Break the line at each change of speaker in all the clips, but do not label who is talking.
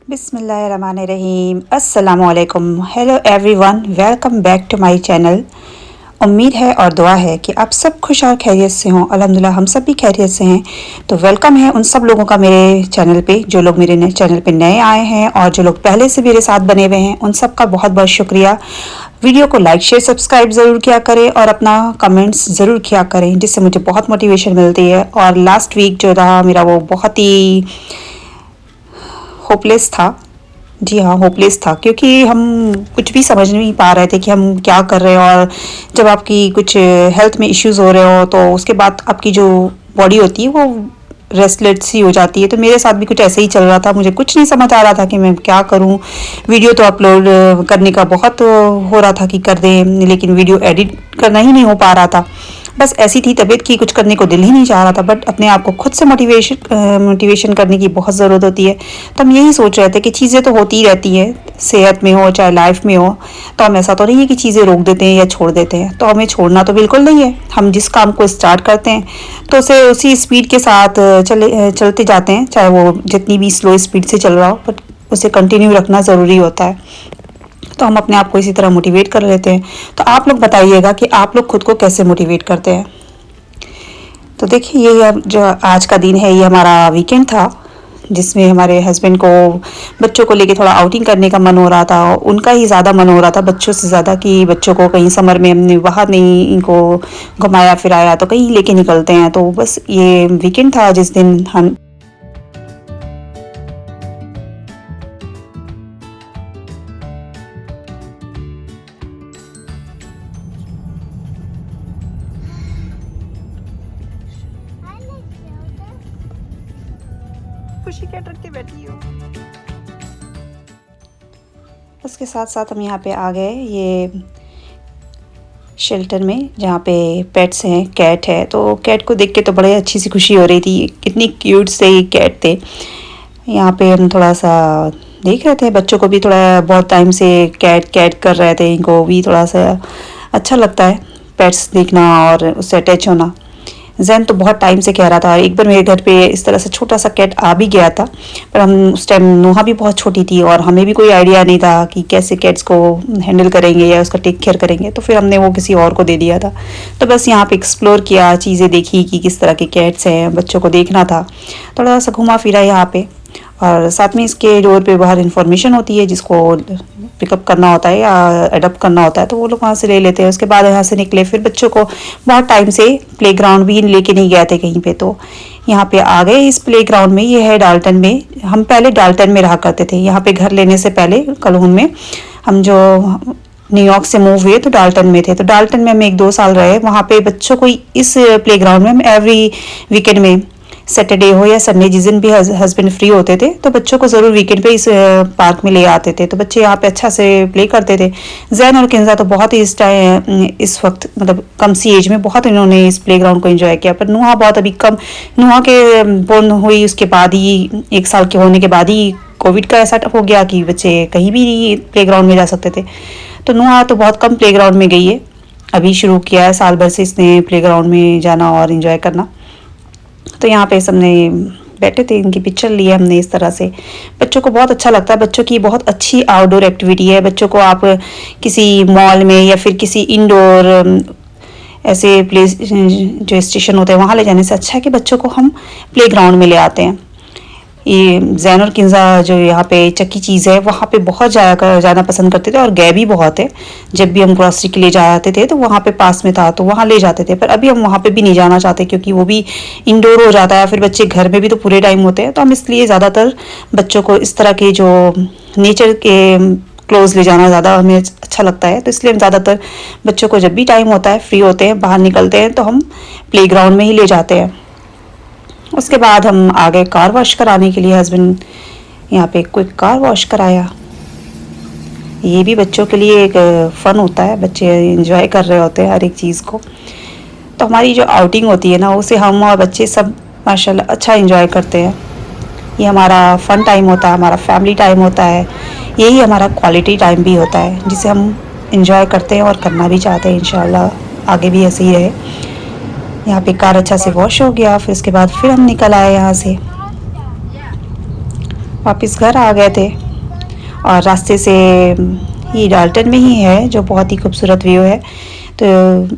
बिस्मिल्लाहिर्रहमानिर्रहीम अस्सलामुअलैकुम। Hello everyone, welcome back to my channel. उम्मीद है और दुआ है कि आप सब खुश और खैरियत से हों। अल्हम्दुलिल्लाह हम सब भी खैरियत से हैं। तो वेलकम है उन सब लोगों का मेरे चैनल पे, जो लोग मेरे चैनल पे नए आए हैं और जो लोग पहले से मेरे साथ बने हुए हैं, उन सब का बहुत बहुत शुक्रिया। वीडियो को लाइक शेयर सब्सक्राइब ज़रूर किया करें और अपना कमेंट्स ज़रूर किया करें, जिससे मुझे बहुत मोटिवेशन मिलती है। और लास्ट वीक जो रहा मेरा, वो बहुत ही होपलेस था। जी हाँ, होपलेस था, क्योंकि हम कुछ भी समझ नहीं पा रहे थे कि हम क्या कर रहे हैं। और जब आपकी कुछ हेल्थ में इश्यूज हो रहे हो, तो उसके बाद आपकी जो बॉडी होती है वो रेस्टलेस सी हो जाती है। तो मेरे साथ भी कुछ ऐसे ही चल रहा था, मुझे कुछ नहीं समझ आ रहा था कि मैं क्या करूं। वीडियो तो अपलोड करने का बहुत हो रहा था कि कर दें, लेकिन वीडियो एडिट करना ही नहीं हो पा रहा था। बस ऐसी थी तबीयत की, कुछ करने को दिल ही नहीं चाह रहा था। बट अपने आप को खुद से मोटिवेशन करने की बहुत ज़रूरत होती है। तो हम यही सोच रहे थे कि चीज़ें तो होती ही रहती हैं, सेहत में हो चाहे लाइफ में हो। तो हम ऐसा तो नहीं है कि चीज़ें रोक देते हैं या छोड़ देते हैं। तो हमें छोड़ना तो बिल्कुल नहीं है। हम जिस काम को स्टार्ट करते हैं तो उसे उसी स्पीड के साथ चलते जाते हैं, चाहे वो जितनी भी स्लो स्पीड से चल रहा हो, बट उसे कंटिन्यू रखना ज़रूरी होता है। तो हम अपने आप को इसी तरह मोटिवेट कर लेते हैं। तो आप लोग बताइएगा कि आप लोग खुद को कैसे मोटिवेट करते हैं। तो देखिए, ये जो आज का दिन है, ये हमारा वीकेंड था, जिसमें हमारे हस्बैंड को बच्चों को लेके थोड़ा आउटिंग करने का मन हो रहा था। उनका ही ज़्यादा मन हो रहा था बच्चों से ज़्यादा, कि बच्चों को कहीं समर में हमने बाहर नहीं इनको घुमाया फिराया, तो कहीं लेके निकलते हैं। तो बस ये वीकेंड था जिस दिन हम खुशी क्या करके बैठी हो। उसके साथ साथ हम यहाँ पे आ गए ये शेल्टर में, जहाँ पे पेट्स हैं, कैट है। तो कैट को देख के तो बड़े अच्छी सी खुशी हो रही थी, कितनी क्यूट से कैट थे। यहाँ पे हम थोड़ा सा देख रहे थे, बच्चों को भी थोड़ा बहुत टाइम से कैट कैट कर रहे थे। इनको भी थोड़ा सा अच्छा लगता है पेट्स देखना और उससे अटैच होना। जैन तो बहुत टाइम से कह रहा था। एक बार मेरे घर पे इस तरह से छोटा सा कैट आ भी गया था, पर हम उस टाइम नोहा भी बहुत छोटी थी और हमें भी कोई आइडिया नहीं था कि कैसे कैट्स को हैंडल करेंगे या उसका टेक केयर करेंगे। तो फिर हमने वो किसी और को दे दिया था। तो बस यहाँ पे एक्सप्लोर किया, चीज़ें देखी कि किस तरह के कैट्स हैं, बच्चों को देखना था। थोड़ा सा घुमा फिरा यहाँ पे, और साथ में इसके डोर पे बाहर इंफॉर्मेशन होती है, जिसको पिकअप करना होता है या अडॉप्ट करना होता है, तो वो लोग वहाँ से ले लेते हैं। उसके बाद यहाँ से निकले, फिर बच्चों को बहुत टाइम से प्लेग्राउंड भी लेके नहीं गए थे कहीं पे। तो यहाँ पे आ गए इस प्लेग्राउंड में। ये है डाल्टन में। हम पहले डाल्टन में रहा करते थे। यहाँ पे घर लेने से पहले कलहून में, हम जो न्यूयॉर्क से मूव हुए तो डाल्टन में थे। तो डाल्टन में हम 1-2 साल रहे। वहाँ पे बच्चों को इस प्लेग्राउंड में हम एवरी वीकेंड में, सैटरडे हो या संडे, जिस दिन भी हस्बैंड फ्री होते थे, तो बच्चों को ज़रूर वीकेंड पे इस पार्क में ले आते थे। तो बच्चे यहाँ पे अच्छा से प्ले करते थे। जैन और किंजा तो बहुत ही इस वक्त, मतलब कम सी एज में बहुत इन्होंने इस प्लेग्राउंड को एंजॉय किया। पर नुहा बहुत अभी कम, नुहा के बोर्न हुई उसके बाद ही, 1 साल के होने के बाद ही कोविड का ऐसा हो गया कि बच्चे कहीं भी प्लेग्राउंड में जा सकते थे। तो नुहा तो बहुत कम प्लेग्राउंड में गई है, अभी शुरू किया है साल भर से इसने प्लेग्राउंड में जाना और इन्जॉय करना। तो यहाँ पे सबने बैठे थे, इनकी पिक्चर ली है हमने। इस तरह से बच्चों को बहुत अच्छा लगता है। बच्चों की बहुत अच्छी आउटडोर एक्टिविटी है। बच्चों को आप किसी मॉल में या फिर किसी इंडोर ऐसे प्लेस जो स्टेशन होते हैं वहाँ ले जाने से अच्छा है कि बच्चों को हम प्लेग्राउंड में ले आते हैं। ये जैन और किंजा जो यहाँ पे चक्की चीज़ है, वहाँ पे बहुत जाना पसंद करते थे, और गए भी बहुत है। जब भी हम ग्रॉसरी के लिए जाते थे तो वहाँ पे पास में था, तो वहाँ ले जाते थे। पर अभी हम वहाँ पे भी नहीं जाना चाहते, क्योंकि वो भी इंडोर हो जाता है। फिर बच्चे घर में भी तो पूरे टाइम होते हैं। तो हम इसलिए ज़्यादातर बच्चों को इस तरह के जो नेचर के क्लोज ले जाना ज़्यादा हमें अच्छा लगता है। तो इसलिए हम ज़्यादातर बच्चों को जब भी टाइम होता है, फ्री होते हैं, बाहर निकलते हैं, तो हम प्ले ग्राउंड में ही ले जाते हैं। उसके बाद हम आ गए कार वॉश कराने के लिए। हस्बैंड यहाँ पे क्विक कार वॉश कराया। ये भी बच्चों के लिए एक फ़न होता है, बच्चे एंजॉय कर रहे होते हैं हर एक चीज़ को। तो हमारी जो आउटिंग होती है ना, उसे हम और बच्चे सब माशाल्लाह अच्छा एंजॉय करते हैं। ये हमारा फ़न टाइम होता है, हमारा फैमिली टाइम होता है। यही हमारा क्वालिटी टाइम भी होता है, जिसे हम एंजॉय करते हैं और करना भी चाहते हैं। इंशाल्लाह आगे भी ऐसे ही रहे। यहाँ पे कार अच्छा से वॉश हो गया। फिर उसके बाद फिर हम निकल आए यहाँ से। वापस घर आ गए थे और रास्ते से ये डाल्टन में ही है जो बहुत ही खूबसूरत व्यू है। तो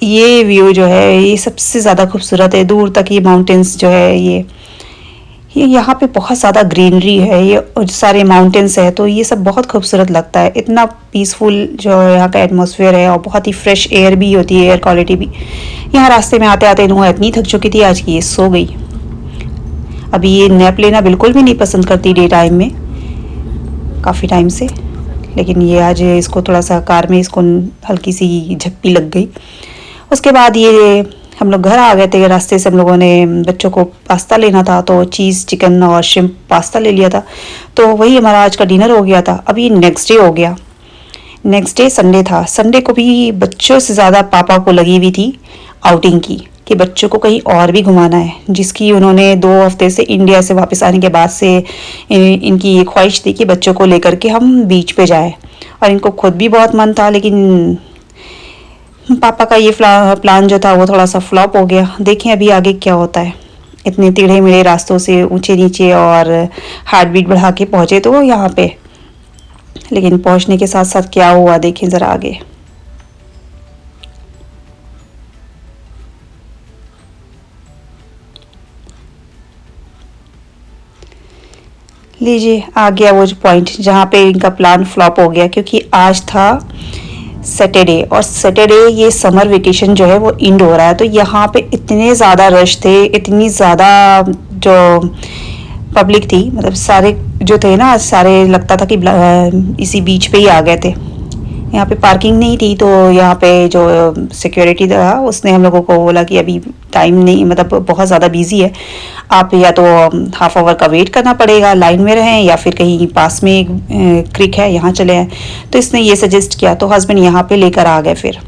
ये व्यू जो है ये सबसे ज़्यादा खूबसूरत है, दूर तक ये माउंटेन्स जो है ये यहाँ पे बहुत ज़्यादा ग्रीनरी है, ये और सारे माउंटेन्स है तो ये सब बहुत खूबसूरत लगता है। इतना पीसफुल जो यहाँ का एटमॉस्फेयर है और बहुत ही फ्रेश एयर भी होती है, एयर क्वालिटी भी। यहाँ रास्ते में आते आते नुहा इतनी थक चुकी थी आज की ये सो गई। अभी ये नैप लेना बिल्कुल भी नहीं पसंद करती डे टाइम में काफ़ी टाइम से, लेकिन ये आज इसको थोड़ा सा कार में इसको हल्की सी झप्पी लग गई। उसके बाद ये हम लोग घर आ गए थे। रास्ते से हम लोगों ने बच्चों को पास्ता लेना था तो चीज़ चिकन और श्रिम्प पास्ता ले लिया था, तो वही हमारा आज का डिनर हो गया था। अभी नेक्स्ट डे हो गया, नेक्स्ट डे संडे था। संडे को भी बच्चों से ज़्यादा पापा को लगी हुई थी आउटिंग की कि बच्चों को कहीं और भी घुमाना है, जिसकी उन्होंने 2 हफ्ते से इंडिया से वापस आने के बाद से इनकी ये ख्वाहिश थी कि बच्चों को लेकर के हम बीच पे जाएं। और इनको खुद भी बहुत मन था, लेकिन पापा का ये प्लान जो था वो थोड़ा सा फ्लॉप हो गया। देखें अभी आगे क्या होता है। इतने टेढ़े मेढ़े रास्तों से ऊंचे नीचे और हार्ट बीट बढ़ा के पहुँचे तो यहाँ पे, लेकिन पहुँचने के साथ साथ क्या हुआ देखें ज़रा आगे। लीजिए आ गया वो पॉइंट जहाँ पे इनका प्लान फ्लॉप हो गया, क्योंकि आज था सैटरडे और सैटरडे ये समर वेकेशन जो है वो एंड हो रहा है। तो यहाँ पे इतने ज़्यादा रश थे, इतनी ज़्यादा जो पब्लिक थी, मतलब सारे जो थे ना सारे लगता था कि इसी बीच पे ही आ गए थे। यहाँ पे पार्किंग नहीं थी तो यहाँ पे जो सिक्योरिटी था उसने हम लोगों को बोला कि अभी टाइम नहीं, मतलब बहुत ज़्यादा बिजी है, आप या तो हाफ आवर का वेट करना पड़ेगा, लाइन में रहें, या फिर कहीं पास में एक क्रिक है यहाँ चले आए। तो इसने ये सजेस्ट किया तो हस्बैंड यहाँ पे लेकर आ गए। फिर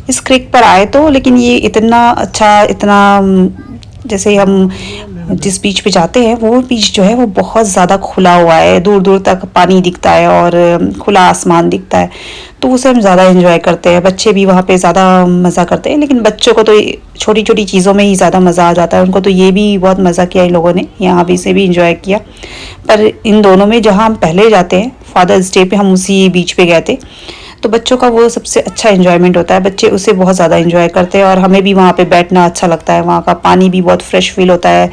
इस क्रिक पर आए तो, लेकिन ये इतना अच्छा, इतना जैसे हम जिस बीच पे जाते हैं वो बीच जो है वो बहुत ज़्यादा खुला हुआ है, दूर दूर तक पानी दिखता है और खुला आसमान दिखता है, तो उसे हम ज़्यादा एंजॉय करते हैं। बच्चे भी वहाँ पे ज़्यादा मज़ा करते हैं, लेकिन बच्चों को तो छोटी छोटी चीज़ों में ही ज़्यादा मज़ा आ जाता है। उनको तो ये भी बहुत मज़ा किया इन लोगों ने, यहाँ भी से भी इंजॉय किया। पर इन दोनों में जहाँ हम पहले जाते हैं फादर्स डे पे हम उसी बीच पे गए थे, तो बच्चों का वो सबसे अच्छा इन्जॉयमेंट होता है, बच्चे उसे बहुत ज़्यादा इन्जॉय करते हैं और हमें भी वहाँ पे बैठना अच्छा लगता है। वहाँ का पानी भी बहुत फ्रेश फील होता है,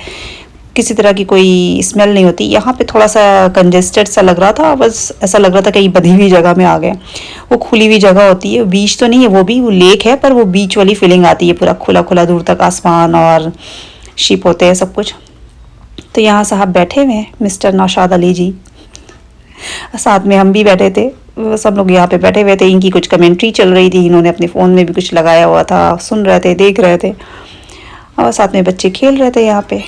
किसी तरह की कोई स्मेल नहीं होती। यहाँ पे थोड़ा सा कंजेस्टेड सा लग रहा था, बस ऐसा लग रहा था कहीं बंधी हुई जगह में आ गए। वो खुली हुई जगह होती है, बीच तो नहीं है, वो भी वो लेक है, पर वो बीच वाली फीलिंग आती है, पूरा खुला खुला दूर तक आसमान और शिप होते हैं सब कुछ। तो यहाँ साहब बैठे हुए हैं, मिस्टर नौशाद अली जी, साथ में हम भी बैठे थे। सब लोग यहाँ पे बैठे हुए थे, इनकी कुछ कमेंट्री चल रही थी, इन्होंने अपने फ़ोन में भी कुछ लगाया हुआ था, सुन रहे थे, देख रहे थे, और साथ में बच्चे खेल रहे थे। यहाँ पे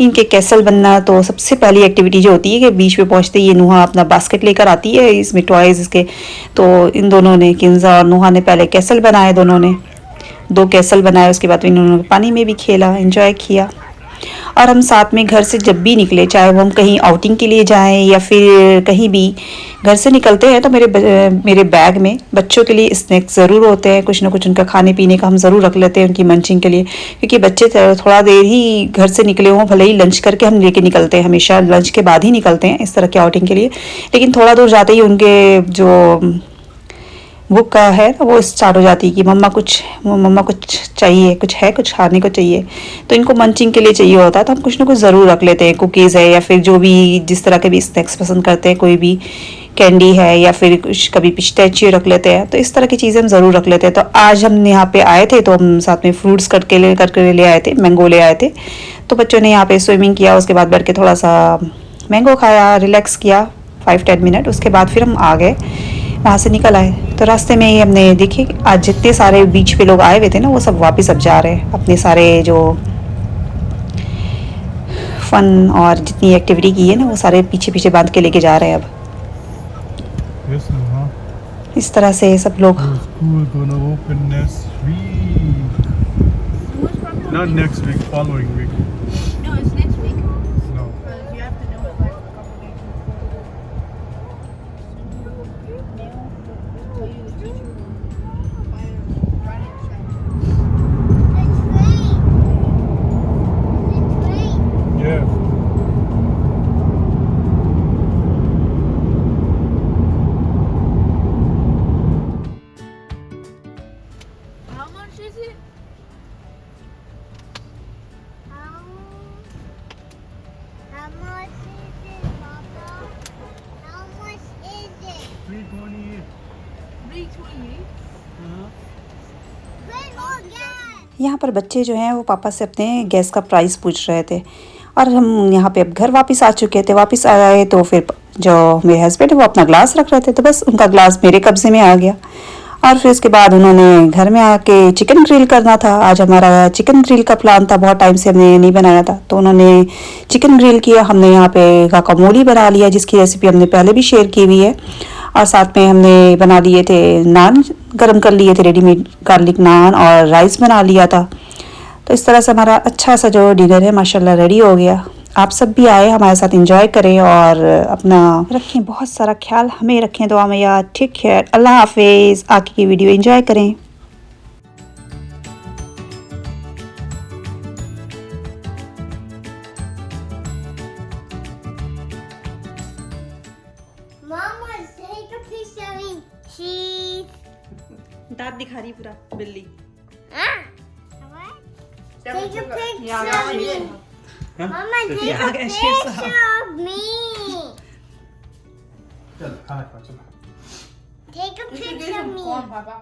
इनके कैसल बनना तो सबसे पहली एक्टिविटी जो होती है कि बीच पे पहुँचते ये नुहा अपना बास्केट लेकर आती है, इसमें टॉयज़ इसके। तो इन दोनों ने, किंजा और नुहा ने पहले कैसल बनाए, दोनों ने 2 कैसल बनाए। उसके बाद इन्होंने पानी में भी खेला, एंजॉय किया। और हम साथ में घर से जब भी निकले, चाहे वो हम कहीं आउटिंग के लिए जाएं या फिर कहीं भी घर से निकलते हैं, तो मेरे बैग में बच्चों के लिए स्नैक्स ज़रूर होते हैं, कुछ ना कुछ उनका खाने पीने का हम ज़रूर रख लेते हैं उनकी मंचिंग के लिए, क्योंकि बच्चे थोड़ा देर ही घर से निकले हों, भले ही लंच करके हम लेके निकलते हैं, हमेशा लंच के बाद ही निकलते हैं इस तरह के आउटिंग के लिए, लेकिन थोड़ा दूर जाते ही उनके जो भूख का है ना वो स्टार्ट हो जाती है कि मम्मा कुछ चाहिए, कुछ है, कुछ खाने को चाहिए। तो इनको मंचिंग के लिए चाहिए होता है, तो हम कुछ ना कुछ ज़रूर रख लेते हैं, कुकीज़ है या फिर जो भी जिस तरह के भी स्नैक्स पसंद करते हैं, कोई भी कैंडी है या फिर कुछ, कभी पिस्ताचियो रख लेते हैं। तो इस तरह की चीज़ें हम ज़रूर रख लेते हैं। तो आज हम यहाँ पे आए थे तो हम साथ में फ्रूट्स करके ले आए थे, मैंगो ले आए थे। तो बच्चों ने यहाँ पे स्विमिंग किया, उसके बाद बैठ के थोड़ा सा मैंगो खाया, रिलैक्स किया 5-10 मिनट। उसके बाद फिर हम आ गए, वहाँ से निकल आए। तो रास्ते में ही हमने देखी आज जितने सारे बीच पे लोग आए हुए थे ना, वो सब वापस अब जा रहे हैं, अपने सारे जो फन और जितनी एक्टिविटी की है ना वो सारे पीछे पीछे बांध के लेके जा रहे हैं अब।
Yes, हाँ।
इस तरह से सब लोग
School gonna open next week. Not next week, following week.
No, it's next week.
No.
You have to know it like a couple days before. Tell you the teacher will buy a Friday check.
Yeah.
much is it, Papa? How much is it?
328.
328. Wait, more gas.
यहाँ पर बच्चे जो हैं वो पापा से अपने gas का प्राइस पूछ रहे थे और हम यहाँ पे अब घर वापस आ चुके थे। वापस आए तो फिर जो मेरे हस्बैंड है वो अपना ग्लास रख रहे थे, तो बस उनका ग्लास मेरे कब्जे में आ गया। और फिर उसके बाद उन्होंने घर में आके चिकन ग्रिल करना था। आज हमारा चिकन ग्रिल का प्लान था, बहुत टाइम से हमने नहीं बनाया था, तो उन्होंने चिकन ग्रिल किया। हमने यहाँ पे गाकामोली बना लिया, जिसकी रेसिपी हमने पहले भी शेयर की हुई है। और साथ में हमने बना लिए थे नान, गरम कर लिए थे रेडीमेड गार्लिक नान, और राइस बना लिया था। तो इस तरह से हमारा अच्छा सा जो डिनर है माशाल्लाह रेडी हो गया। आप सब भी आए, हमारे साथ एंजॉय करें और अपना रखें बहुत सारा ख्याल, हमें रखें दुआ में याद। ठीक है, अल्लाह हाफिज़। आगे की वीडियो एंजॉय करें।
Mama, take a picture of me. Cheese.
दांत दिखा रही पूरा बिल्ली।
What? Take a picture of me. Mama, take
Yeah,
a
okay, she's
picture of me.
चल खाना खा चलो।
Take a picture of me.
Papa.